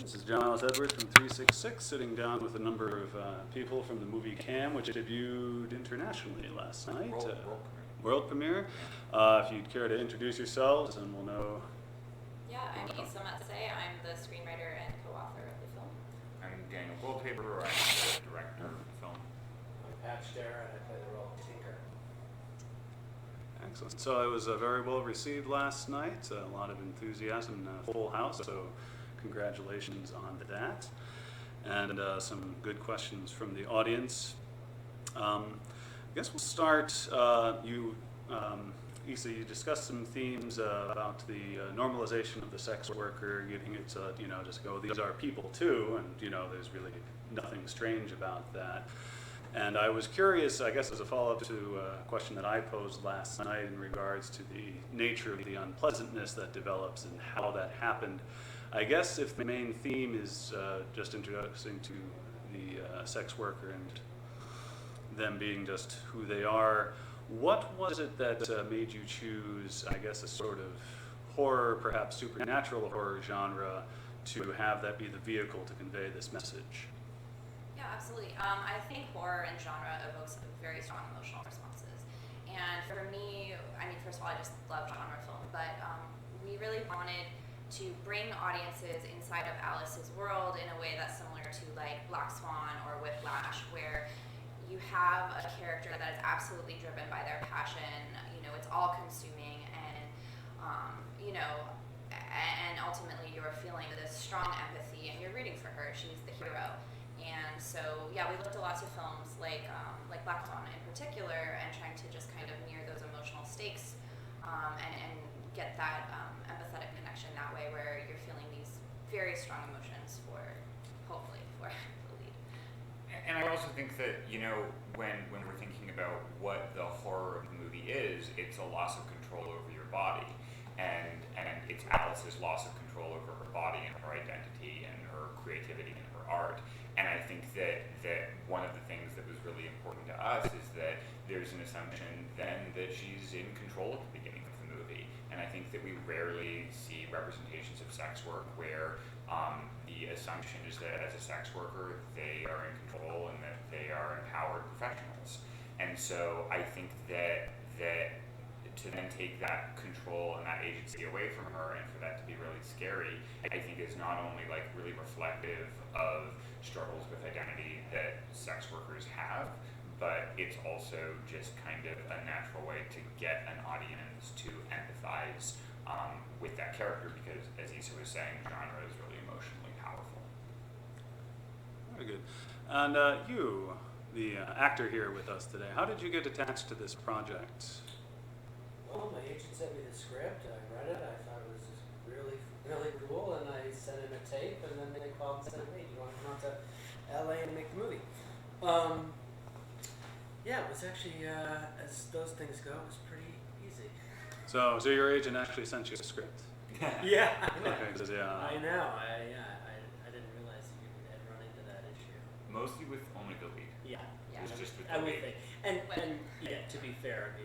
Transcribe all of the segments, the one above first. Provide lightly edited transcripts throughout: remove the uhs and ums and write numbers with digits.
This is John Ellis Edwards from 366, sitting down with a number of people from the movie Cam, which debuted internationally last night. World premiere. If you'd care to introduce yourselves, and we'll know. Yeah, I'm Issa Matsei. I'm the screenwriter and co-author of the film. I'm Daniel Goldpaper. I'm the director of the film. I'm Patch Dara, and I play the role of Tinker. Excellent. So it was very well received last night. A lot of enthusiasm, full house. So congratulations on that. And some good questions from the audience. I guess we'll start. Issa, you discussed some themes about the normalization of the sex worker, getting it to, just go, these are people too, and, there's really nothing strange about that. And I was curious, I guess as a follow-up to a question that I posed last night in regards to the nature of the unpleasantness that develops and how that happened. I guess if the main theme is just introducing to the sex worker and them being just who they are, what was it that made you choose, I guess, a sort of horror, perhaps supernatural horror genre to have that be the vehicle to convey this message? Yeah, absolutely. I think horror and genre evokes very strong emotional responses. And for me, first of all, I just love genre film, but we really wanted to bring audiences inside of Alice's world in a way that's similar to like Black Swan or Whiplash, where you have a character that is absolutely driven by their passion. It's all consuming, and and ultimately you're feeling this strong empathy, and you're rooting for her. She's the hero. And so, yeah, we looked at lots of films like Black Swan in particular, and trying to just kind of mirror those emotional stakes and get that empathetic connection that way, where you're feeling these very strong emotions hopefully for the lead. And I also think that, when we're thinking about what the horror of the movie is, it's a loss of control over your body. And it's Alice's loss of control over her body and her identity and her creativity and her art. And I think that one of the things that was really important to us is that there's an assumption then that she's in control at the beginning of the movie. And I think that we rarely see representations of sex work where the assumption is that as a sex worker, they are in control and that they are empowered professionals. And so I think that to then take that control and that agency away from her and for that to be really scary, I think is not only like really reflective of struggles with identity that sex workers have, but it's also just kind of a natural way to get an audience to empathize with that character, because as Issa was saying, genre is really emotionally powerful. Very good. And you, the actor here with us today, how did you get attached to this project? Well, my agent sent me the script. I read it. I thought it was really, really cool, and I sent in a tape, and then they called and said, "Hey, do you want to come out to LA and make the movie?" Yeah, it was actually, as those things go, it was pretty easy. So your agent actually sent you a script? Yeah, I know. Okay, yeah. I know. I didn't realize you had run into that issue. Mostly with only the lead. Yeah. It was just with I the would lead. think. And yeah, to be fair,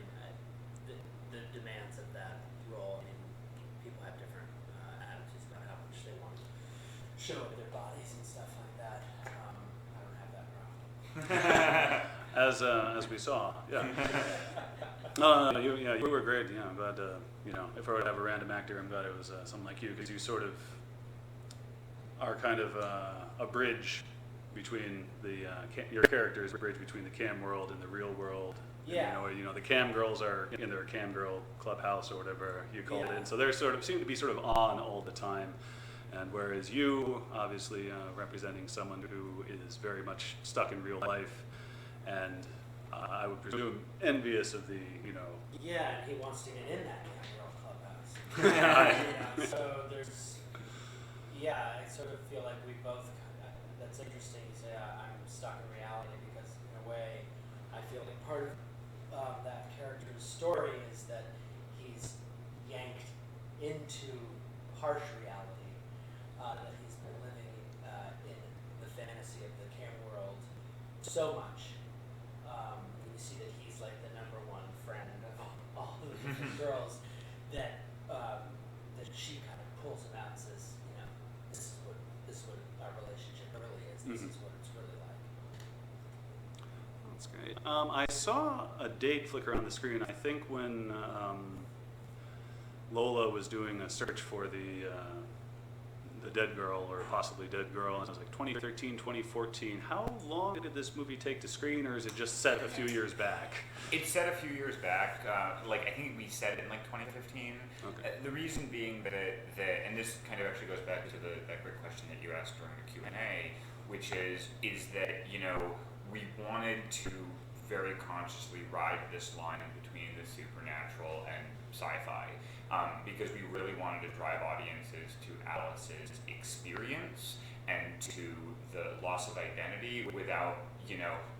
the demands of that role, people have different attitudes about how much they want to show of their bodies and stuff like that. I don't have that problem. As we saw, yeah. No, you were great. Yeah, I'm glad. If I were to have a random actor, I'm glad it was someone like you, because you sort of are kind of a bridge between your character is a bridge between the cam world and the real world. Yeah. The cam girls are in their cam girl clubhouse or whatever you called Yeah. it, and so they're seem to be sort of on all the time. And whereas you, obviously, representing someone who is very much stuck in real life, and I would presume envious of the, Yeah, and he wants to get in that girl clubhouse. So there's, I sort of feel like we both, that's interesting. You say I'm stuck in reality, because in a way, I feel like part of that character's story is that he's yanked into harsh reality, that he's been living in the fantasy of the cam world so much. You see that he's like the number one friend of all the different girls, that she kind of pulls him out and says, this is what this Mhm. is what it's really like. That's great. I saw a date flicker on the screen. I think when Lola was doing a search for the dead girl, or possibly dead girl, and it was like 2013, 2014. How long did this movie take to screen, or is it just set a few years back? It's set a few years back. I think we said it in like 2015. Okay. The reason being that and this kind of actually goes back to that great question that you asked during the Q&A, which is that we wanted to very consciously ride this line in between the supernatural and sci-fi, because we really wanted to drive audiences to Alice's experience and to the loss of identity without,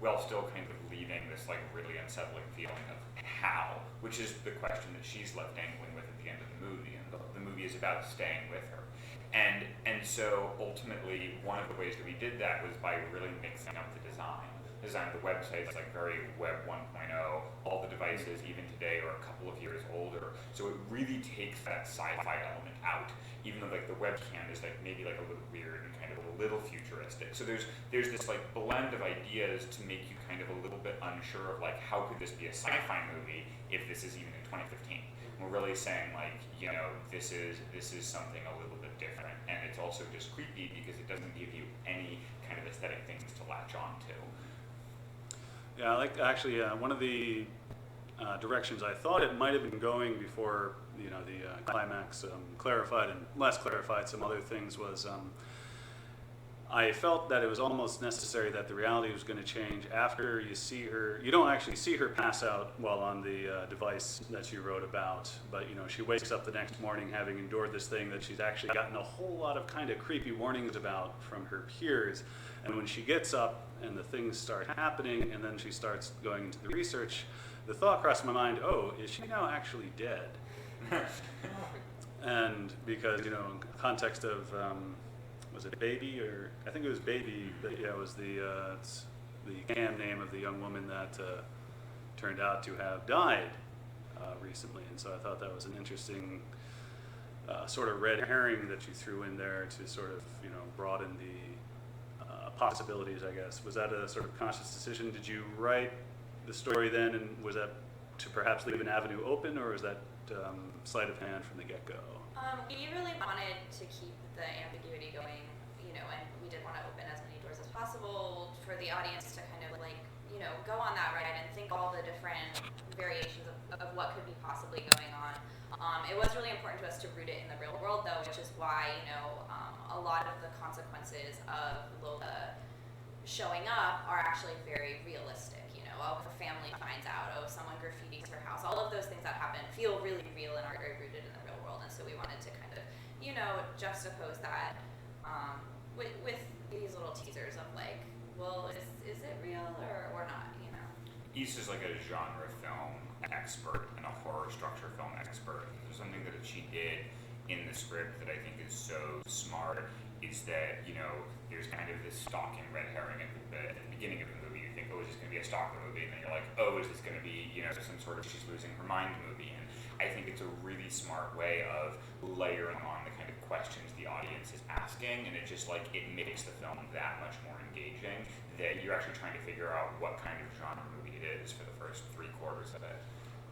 while still kind of leaving this like really unsettling feeling of how, which is the question that she's left dangling with at the end of the movie, and the movie is about staying with her. And so ultimately, one of the ways that we did that was by really mixing up the design. Design of the website is like very Web 1.0. All the devices, even today, are a couple of years older. So it really takes that sci-fi element out, even though like the webcam is like maybe like a little weird and kind of a little futuristic. So there's this like blend of ideas to make you kind of a little bit unsure of like how could this be a sci-fi movie if this is even in 2015. We're really saying like this is something a little bit different, and it's also just creepy because it doesn't give you any kind of aesthetic things to latch on to. Yeah, I like actually one of the directions I thought it might have been going before the climax clarified and less clarified some other things was I felt that it was almost necessary that the reality was going to change after you see her. You don't actually see her pass out while on the device that you wrote about, but she wakes up the next morning having endured this thing that she's actually gotten a whole lot of kind of creepy warnings about from her peers. And when she gets up and the things start happening, and then she starts going into the research, the thought crossed my mind, oh, is she now actually dead? And because, in context of, was it Baby, or I think it was Baby, it was the cam name of the young woman that turned out to have died recently. And so I thought that was an interesting sort of red herring that you threw in there to sort of, broaden the possibilities, I guess. Was that a sort of conscious decision? Did you write the story then, and was that to perhaps leave an avenue open, or was that sleight of hand from the get-go? We really wanted to keep the ambiguity going, and we did want to open as many doors as possible for the audience to kind of go on that ride and think all the different variations of what could be possibly going on. It was really important to us to root it in the real world, though, which is why, a lot of the consequences of Lola showing up are actually very realistic. Oh, her family finds out, oh, someone graffitis her house. All of those things that happen feel really real and are very rooted in the real world. And so we wanted to kind of, juxtapose that with these little teasers of like, well, is it real or not, Issa is like a genre film expert and a horror structure film expert. There's something that she did in the script that I think is so smart is that, there's kind of this stalking red herring at the beginning of the movie. You think, oh, is this going to be a stalker movie? And then you're like, oh, is this going to be, some sort of she's losing her mind movie? And I think it's a really smart way of layering on the kind of questions the audience is asking, and it just it makes the film that much more engaging that you're actually trying to figure out what kind of genre movie it is for the first 3/4 of it.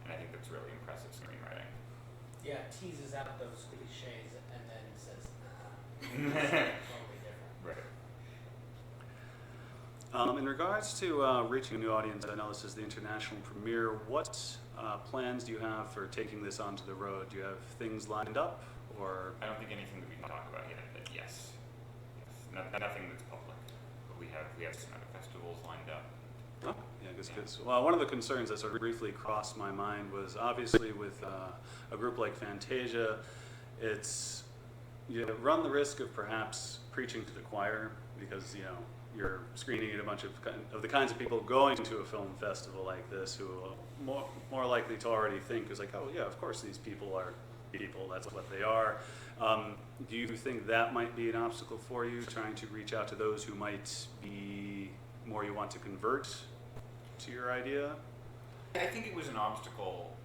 And I think that's really impressive screenwriting. Yeah, it teases out those cliches and then says, totally different. Right. In regards to reaching a new audience, I know this is the international premiere. What plans do you have for taking this onto the road? Do you have things lined up, or? I don't think anything that we can talk about yet, but yes. Nothing that's public. But we have some other festivals lined up. Oh, yeah, because well, one of the concerns that sort of briefly crossed my mind was obviously with a group like Fantasia, it's you run the risk of perhaps preaching to the choir because you're screening at a bunch of the kinds of people going to a film festival like this who are more likely to already think is like, oh yeah, of course these people are people, that's what they are. Do you think that might be an obstacle for you, trying to reach out to those who might be more you want to convert to your idea? I think it was an obstacle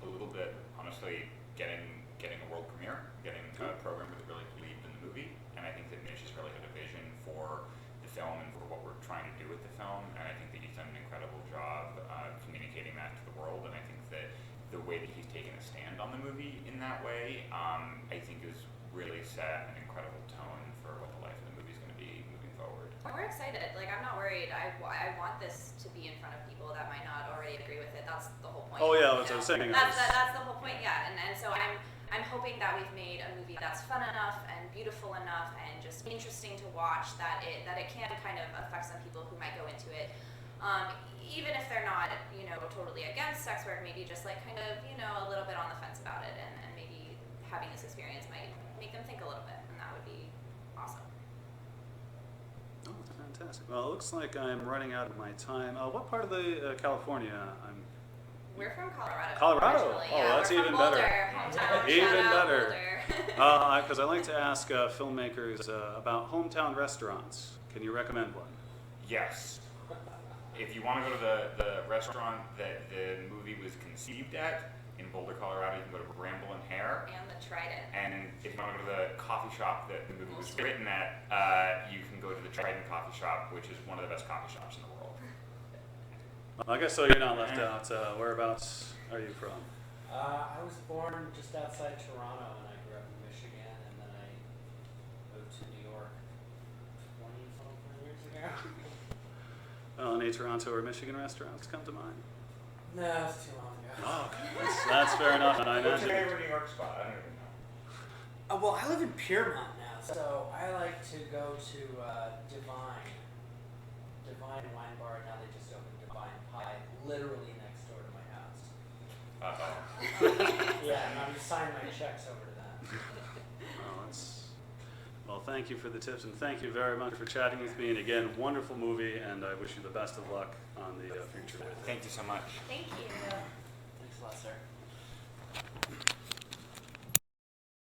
a little bit, honestly, getting a world premiere, getting a program with a really lead in the movie, and I think that Mitch has really had a vision for the film and for what we're trying to do with the film, and I think that he's done an incredible job communicating that to the world, and I think that the way that he's taken a stand on the movie in that way, I think is really set an incredible tone for what the life of the movie is going to be moving forward. We're excited. Like, I'm not worried. I want this to be in front of people that might not already agree with it. That's the whole point. Oh, yeah, you that's what I'm know? saying. That's the whole point, yeah. And so I'm hoping that we've made a movie that's fun enough and beautiful enough and just interesting to watch that it can kind of affect some people who might go into it. Even if they're not, totally against sex work, maybe just like kind of, a little bit on the fence about it, and maybe having this experience might make them think a little bit, and that would be awesome. Oh, fantastic. Well, it looks like I'm running out of my time. What part of the California? We're from Colorado. Colorado? Originally. Oh, Yeah, that's we're even from Boulder, better. hometown, Even shout out better. Boulder. Because I like to ask filmmakers about hometown restaurants. Can you recommend one? Yes. If you want to go to the restaurant that the movie was conceived at in Boulder, Colorado, you can go to Bramble and Hare. And the Trident. And if you want to go to the coffee shop that the movie was written at, you can go to the Trident Coffee Shop, which is one of the best coffee shops in the world. I guess so you're not left out. Whereabouts are you from? I was born just outside Toronto, and I grew up in Michigan, and then I moved to New York 20-something years ago. Any Toronto or Michigan restaurants come to mind? No, it's too long ago. Oh, okay. That's fair enough. And I What's your imagine. favorite New York spot? I don't even know. Well, I live in Piermont now, so I like to go to Divine Wine Bar. Now they just opened Divine Pie, literally next door to my house. Uh-oh. Yeah, and I'm signing my checks over to them. Well, thank you for the tips, and thank you very much for chatting with me. And again, wonderful movie, and I wish you the best of luck on the future with it. Thank you so much. Thank you. Thanks a lot, sir.